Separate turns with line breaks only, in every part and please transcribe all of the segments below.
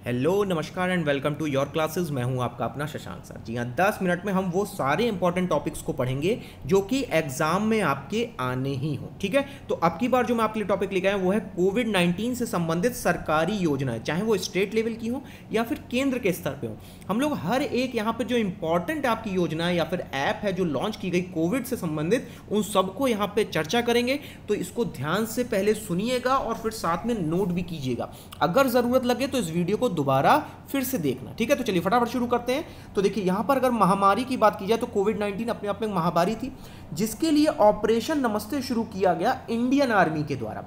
Hello नमस्कार and welcome to your classes. मैं हूं आपका अपना शशांक सर। जी हाँ, 10 मिनट में हम वो सारे इंपॉर्टेंट टॉपिक्स को पढ़ेंगे जो कि एग्जाम में आपके आने ही हों। ठीक है, तो अब की बार जो मैं आपके लिए टॉपिक लेके आया वो है कोविड-19 से संबंधित सरकारी योजनाएं, चाहे वो स्टेट लेवल की हो या फिर केंद्र के स्तर पे हो। हम लोग हर एक यहाँ पे जो इंपॉर्टेंट आपकी योजना या फिर ऐप है जो लॉन्च की गई कोविड से संबंधित, उन सबको यहाँ पे चर्चा करेंगे। तो इसको ध्यान से पहले सुनिएगा और फिर साथ में नोट भी कीजिएगा। अगर जरूरत लगे तो इस वीडियो को दोबारा फिर से देखना। ठीक है, तो चलिए फटाफट शुरू करते हैं। तो देखिए यहां पर अगर महामारी की बात की जाए तो कोविड-19 अपने आप में एक महामारी थी जिसके लिए ऑपरेशन नमस्ते शुरू किया गया इंडियन आर्मी के द्वारा।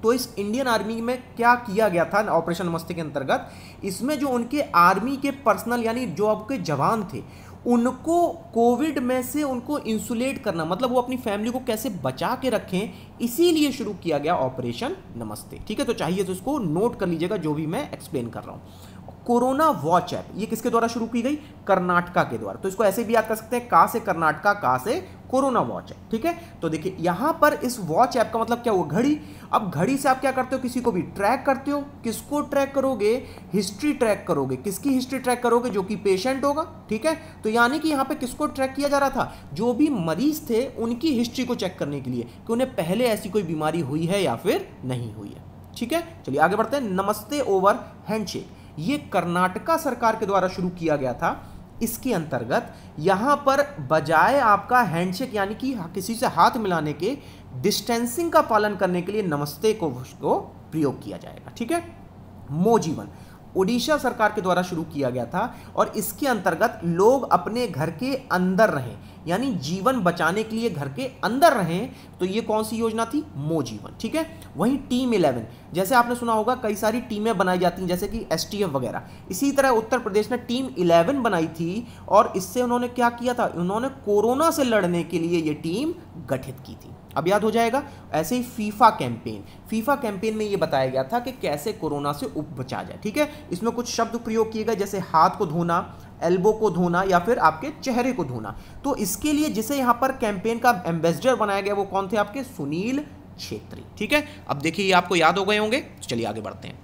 तो इस इंडियन आर्मी में क्या किया गया था ऑपरेशन नमस्ते के अंतर्गत, इसमें जो उनके आर्मी के पर्सनल यानी जो आपके जवान थे उनको कोविड में से उनको इंसुलेट करना, मतलब वो अपनी फैमिली को कैसे बचा के रखें, इसीलिए शुरू किया गया ऑपरेशन नमस्ते। ठीक है, तो चाहिए तो इसको नोट कर लीजिएगा जो भी मैं एक्सप्लेन कर रहा हूं। कोरोना वॉच ऐप ये किसके द्वारा शुरू की गई? कर्नाटका के द्वारा। तो इसको ऐसे भी याद कर सकते हैं, का से कर्नाटका, का से कोरोना वॉच है। ठीक है, तो देखिए यहां पर इस वॉच ऐप का मतलब क्या हुआ? घड़ी। अब घड़ी से आप क्या करते हो? किसी को भी ट्रैक करते हो। किसको ट्रैक करोगे? हिस्ट्री ट्रैक करोगे। किसकी हिस्ट्री ट्रैक करोगे? जो कि पेशेंट होगा। ठीक है, तो यानी कि यहां पे किसको ट्रैक किया जा रहा था? जो भी मरीज थे उनकी हिस्ट्री को चेक करने के लिए कि उन्हें पहले ऐसी कोई बीमारी हुई है या फिर नहीं हुई है। ठीक है, चलिए आगे बढ़ते हैं। नमस्ते ओवर हैंडशेक ये कर्नाटका सरकार के द्वारा शुरू किया गया था। इसके अंतर्गत यहां पर बजाय आपका हैंडशेक यानी कि किसी से हाथ मिलाने के, डिस्टेंसिंग का पालन करने के लिए नमस्ते को प्रयोग किया जाएगा। ठीक है, मो जीवन ओडिशा सरकार के द्वारा शुरू किया गया था और इसके अंतर्गत लोग अपने घर के अंदर रहें, यानी जीवन बचाने के लिए घर के अंदर रहें। तो ये कौन सी योजना थी? मो जीवन। ठीक है, वहीं टीम 11, जैसे आपने सुना होगा कई सारी टीमें बनाई जाती हैं जैसे कि एसटीएफ वगैरह, इसी तरह उत्तर प्रदेश ने टीम 11 बनाई थी और इससे उन्होंने क्या किया था? उन्होंने कोरोना से लड़ने के लिए ये टीम गठित की थी। अब याद हो जाएगा। ऐसे ही फीफा कैंपेन में ये बताया गया था कि कैसे कोरोना से बचा जाए। ठीक है, इसमें कुछ शब्द प्रयोग किए गए जैसे हाथ को धोना, एल्बो को धोना या फिर आपके चेहरे को धोना। तो इसके लिए जिसे यहां पर कैंपेन का एम्बेसडर बनाया गया वो कौन थे? आपके सुनील छेत्री। ठीक है, अब देखिए ये आपको याद हो गए होंगे। तो चलिए आगे बढ़ते हैं।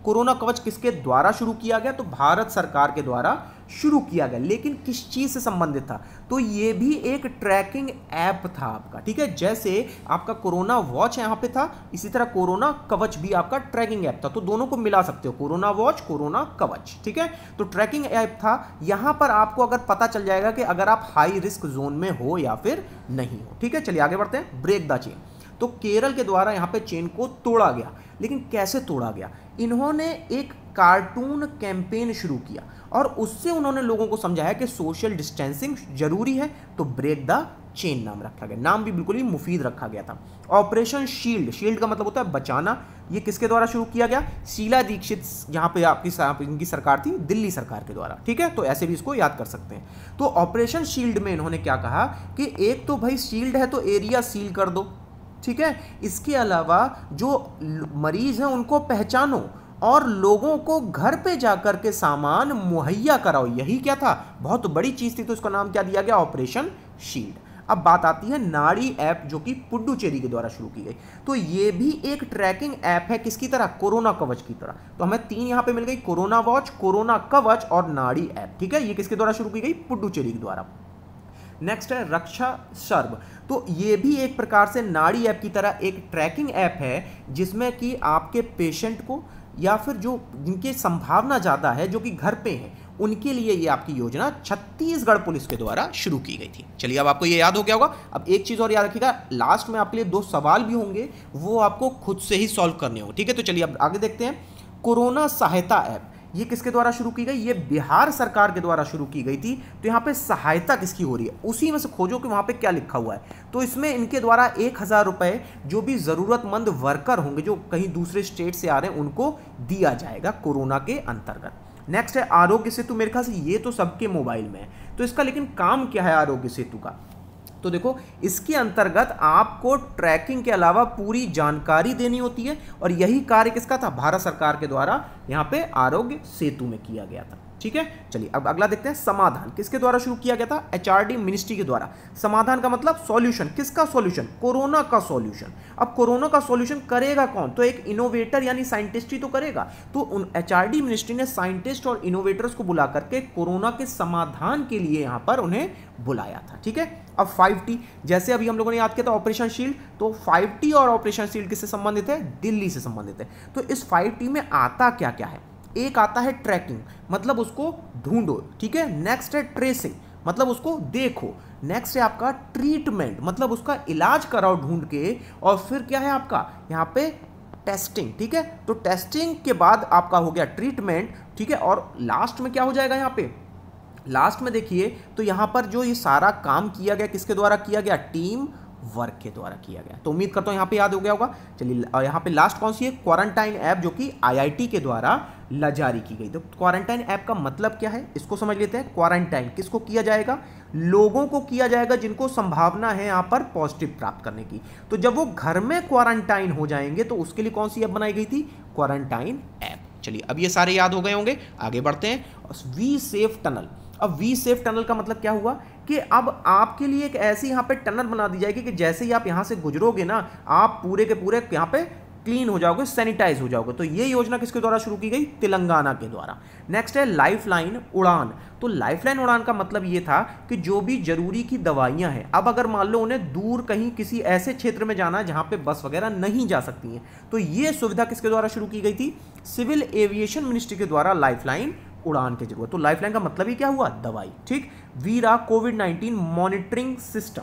कोरोना कवच किसके द्वारा शुरू किया गया? तो भारत सरकार के द्वारा शुरू किया गया, लेकिन किस चीज से संबंधित था? तो ये भी एक ट्रैकिंग ऐप था आपका। ठीक है, जैसे आपका कोरोना वॉच यहां पे था, इसी तरह कोरोना कवच भी आपका ट्रैकिंग ऐप था। तो दोनों को मिला सकते हो, कोरोना वॉच, कोरोना कवच। ठीक है, तो ट्रैकिंग ऐप था। यहां पर आपको अगर पता चल जाएगा कि अगर आप हाई रिस्क जोन में हो या फिर नहीं हो। ठीक है, चलिए आगे बढ़ते हैं। ब्रेक द चेन, तो केरल के द्वारा यहां पे चेन को तोड़ा गया, लेकिन कैसे तोड़ा गया? इन्होंने एक कार्टून कैंपेन शुरू किया और उससे उन्होंने लोगों को समझाया कि सोशल डिस्टेंसिंग जरूरी है। तो ब्रेक द चेन नाम रखा गया। नाम भी बिल्कुल ही मुफीद रखा गया था। ऑपरेशन शील्ड का मतलब होता है बचाना। ये किसके द्वारा शुरू किया गया? शीला दीक्षित यहां पे आपकी इनकी सरकार थी, दिल्ली सरकार के द्वारा। ठीक है, तो ऐसे भी इसको याद कर सकते हैं। तो ऑपरेशन शील्ड में इन्होंने क्या कहा कि एक तो भाई शील्ड है तो एरिया सील कर दो। ठीक है, इसके अलावा जो मरीज हैं उनको पहचानो और लोगों को घर पे जाकर के सामान मुहैया कराओ। यही क्या था? बहुत बड़ी चीज थी, तो इसका नाम क्या दिया गया? Operation shield. अब बात आती है नाड़ी ऐप जो कि पुडुचेरी के द्वारा शुरू की गई। तो ये भी एक ट्रैकिंग ऐप है, किसकी तरह? कोरोना कवच की तरह। तो हमें तीन यहां पे मिल गई, कोरोना वॉच, कोरोना कवच और नाड़ी ऐप। ठीक है, ये किसके द्वारा शुरू की गई? पुडुचेरी के द्वारा। नेक्स्ट है रक्षा सर्व। तो ये भी एक प्रकार से नाड़ी ऐप की तरह एक ट्रैकिंग ऐप है जिसमें कि आपके पेशेंट को या फिर जो जिनकी संभावना ज़्यादा है, जो कि घर पे हैं, उनके लिए ये आपकी योजना छत्तीसगढ़ पुलिस के द्वारा शुरू की गई थी। चलिए अब आपको ये याद हो गया होगा। अब एक चीज़ और याद रखिएगा, लास्ट में आपके लिए 2 सवाल भी होंगे, वो आपको खुद से ही सॉल्व करने होंगे। ठीक है, तो चलिए अब आगे देखते हैं। कोरोना सहायता ऐप ये किसके द्वारा शुरू की गई? ये बिहार सरकार के द्वारा शुरू की गई थी। तो यहाँ पे सहायता किसकी हो रही है? उसी में से खोजो कि वहाँ पे क्या लिखा हुआ है। तो इसमें इनके द्वारा 1000 रुपये जो भी ज़रूरतमंद वर्कर होंगे जो कहीं दूसरे स्टेट से आ रहे हैं उनको दिया जाएगा कोरोना के अंतर्गत। नेक्स्ट है आरोग्य सेतु। मेरे ख्याल से ये तो सबके मोबाइल में है। तो इसका लेकिन काम क्या है आरोग्य सेतु का? तो देखो इसके अंतर्गत आपको ट्रैकिंग के अलावा पूरी जानकारी देनी होती है और यही कार्य किसका था? भारत सरकार के द्वारा यहाँ पे आरोग्य सेतु में किया गया था। ठीक है, चलिए अब अगला देखते हैं। समाधान किसके द्वारा शुरू किया गया था? एचआरडी मिनिस्ट्री के द्वारा। समाधान का मतलब सॉल्यूशन, किसका सॉल्यूशन? कोरोना का सॉल्यूशन। अब कोरोना का सॉल्यूशन करेगा कौन? तो एक इनोवेटर यानी साइंटिस्ट ही तो करेगा। तो उन एचआरडी मिनिस्ट्री ने साइंटिस्ट और इनोवेटर्स को बुला करके कोरोना के समाधान के लिए यहां पर उन्हें बुलाया था। ठीक है, अब 5T, जैसे अभी हम लोगों ने याद किया था ऑपरेशन शील्ड, तो 5T और ऑपरेशन शील्ड किससे संबंधित है? दिल्ली से संबंधित है। तो इस 5T में आता क्या क्या है? एक आता है ट्रैकिंग, मतलब उसको ढूंढो। ठीक है, नेक्स्ट है ट्रेसिंग, मतलब उसको देखो। नेक्स्ट है आपका ट्रीटमेंट, मतलब उसका इलाज कराओ ढूंढ के। और फिर क्या है आपका यहाँ पे? टेस्टिंग। ठीक है, तो टेस्टिंग के बाद आपका हो गया ट्रीटमेंट। ठीक है, और लास्ट में क्या हो जाएगा? यहाँ पे लास्ट में देखिए तो यहाँ पर जो ये सारा काम किया गया किसके द्वारा किया गया? टीम वर्क के द्वारा किया गया। तो उम्मीद करता हूं यहाँ पे याद हो गया होगा। चलिए यहाँ पे लास्ट कौन सी है? क्वारंटाइन ऐप, जो कि आईआईटी के द्वारा जारी की गई। तो क्वारंटाइन ऐप का मतलब क्या है इसको समझ लेते हैं। क्वारंटाइन किसको किया जाएगा? लोगों को किया जाएगा जिनको संभावना है यहाँ पर पॉजिटिव प्राप्त करने की। तो जब वो घर में क्वारंटाइन हो जाएंगे तो उसके लिए कौन सी ऐप बनाई गई थी? Quarantine app. चलिए अब ये सारे याद हो गए होंगे, आगे बढ़ते हैं। V safe tunnel. अब वी सेफ टनल का मतलब क्या हुआ कि अब आपके लिए एक ऐसी यहाँ पे टनल बना दी जाएगी कि जैसे ही आप यहाँ से गुजरोगे ना, आप पूरे के पूरे यहाँ पे क्लीन हो जाओगे, सैनिटाइज हो जाओगे। तो ये योजना किसके द्वारा शुरू की गई? तेलंगाना के द्वारा। नेक्स्ट है लाइफलाइन उड़ान। तो लाइफलाइन उड़ान का मतलब ये था कि जो भी जरूरी की दवाइयां हैं, अब अगर मान लो उन्हें दूर कहीं किसी ऐसे क्षेत्र में जाना है जहां पे बस वगैरह नहीं जा सकती हैं, तो ये सुविधा किसके द्वारा शुरू की गई थी? सिविल एविएशन मिनिस्ट्री के द्वारा लाइफलाइन उड़ान की जरूरत। तो लाइफलाइन का मतलब ही क्या हुआ? दवाई। ठीक, वीरा कोविड-19 मॉनिटरिंग सिस्टम,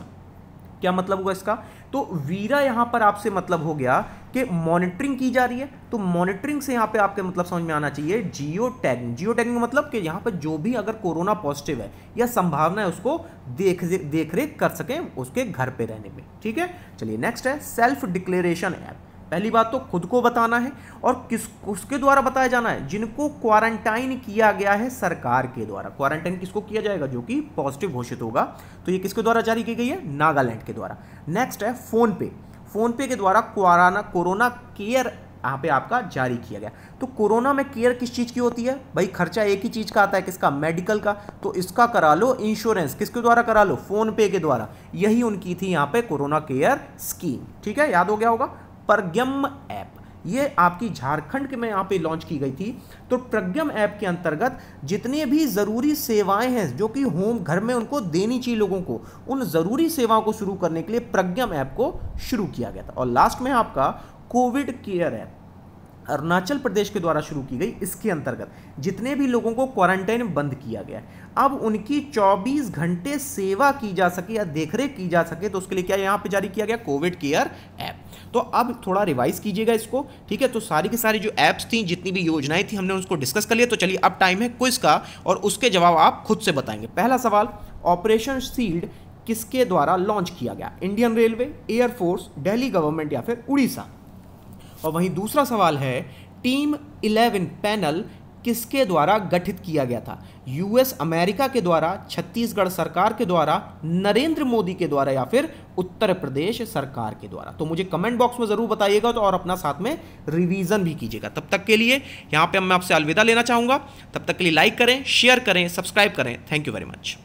क्या मतलब हुआ इसका? तो वीरा यहां पर आपसे मतलब हो गया कि मॉनिटरिंग की जा रही है। तो मॉनिटरिंग से यहां पे आपके मतलब समझ में आना चाहिए जियो टैगिंग। जियो टैगिंग का मतलब कि यहां पर जो भी अगर कोरोना पॉजिटिव है या संभावना है उसको देख रेख कर सकें उसके घर पे रहने में। ठीक है, चलिए नेक्स्ट है सेल्फ डिक्लेरेशन ऐप। पहली बात तो खुद को बताना है और उसके द्वारा बताया जाना है जिनको क्वारंटाइन किया गया है सरकार के द्वारा। क्वारंटाइन किसको किया जाएगा? जो कि पॉजिटिव घोषित होगा। तो ये किसके द्वारा जारी की गई है? नागालैंड के द्वारा। नेक्स्ट है फोन पे। फोन पे के द्वारा कोरोना केयर यहाँ पे आपका जारी किया गया। तो कोरोना में केयर किस चीज की होती है भाई? खर्चा एक ही चीज का आता है, किसका? मेडिकल का। तो इसका करा लो इंश्योरेंस, किसके द्वारा करा लो? फोन पे के द्वारा। यही उनकी थी यहाँ पे कोरोना केयर स्कीम। ठीक है, याद हो गया होगा। प्रज्ञम ऐप, ये आपकी झारखंड के में यहाँ पे लॉन्च की गई थी। तो प्रज्ञम ऐप के अंतर्गत जितने भी जरूरी सेवाएं हैं जो कि होम घर में उनको देनी चाहिए लोगों को, उन जरूरी सेवाओं को शुरू करने के लिए प्रज्ञम ऐप को शुरू किया गया था। और लास्ट में आपका Covid care app Arunachal Pradesh के द्वारा शुरू की गई। इसके अंतर्गत जितने भी लोगों को क्वारंटाइन बंद किया गया, अब उनकी 24 घंटे सेवा की जा सके या देखरेख की जा सके, तो उसके लिए क्या यहाँ पे जारी किया गया? Covid care app. तो अब थोड़ा रिवाइज कीजिएगा इसको। ठीक है, तो सारी की सारी जो ऐप्स थी, जितनी भी योजनाएं थी, हमने उसको डिस्कस कर लिया। तो चलिए अब टाइम है क्विज का और उसके जवाब आप खुद से बताएंगे। पहला सवाल, ऑपरेशन शील्ड किसके द्वारा लॉन्च किया गया? Indian railway, air force, Delhi government या फिर उड़ीसा? और वहीं दूसरा सवाल है, टीम 11 पैनल किसके द्वारा गठित किया गया था? यूएस अमेरिका के द्वारा, छत्तीसगढ़ सरकार के द्वारा, नरेंद्र मोदी के द्वारा या फिर उत्तर प्रदेश सरकार के द्वारा? तो मुझे कमेंट बॉक्स में जरूर बताइएगा तो और अपना साथ में रिवीजन भी कीजिएगा। तब तक के लिए यहाँ पे मैं आपसे अलविदा लेना चाहूंगा। तब तक के लिए लाइक करें, शेयर करें, सब्सक्राइब करें। Thank you very much.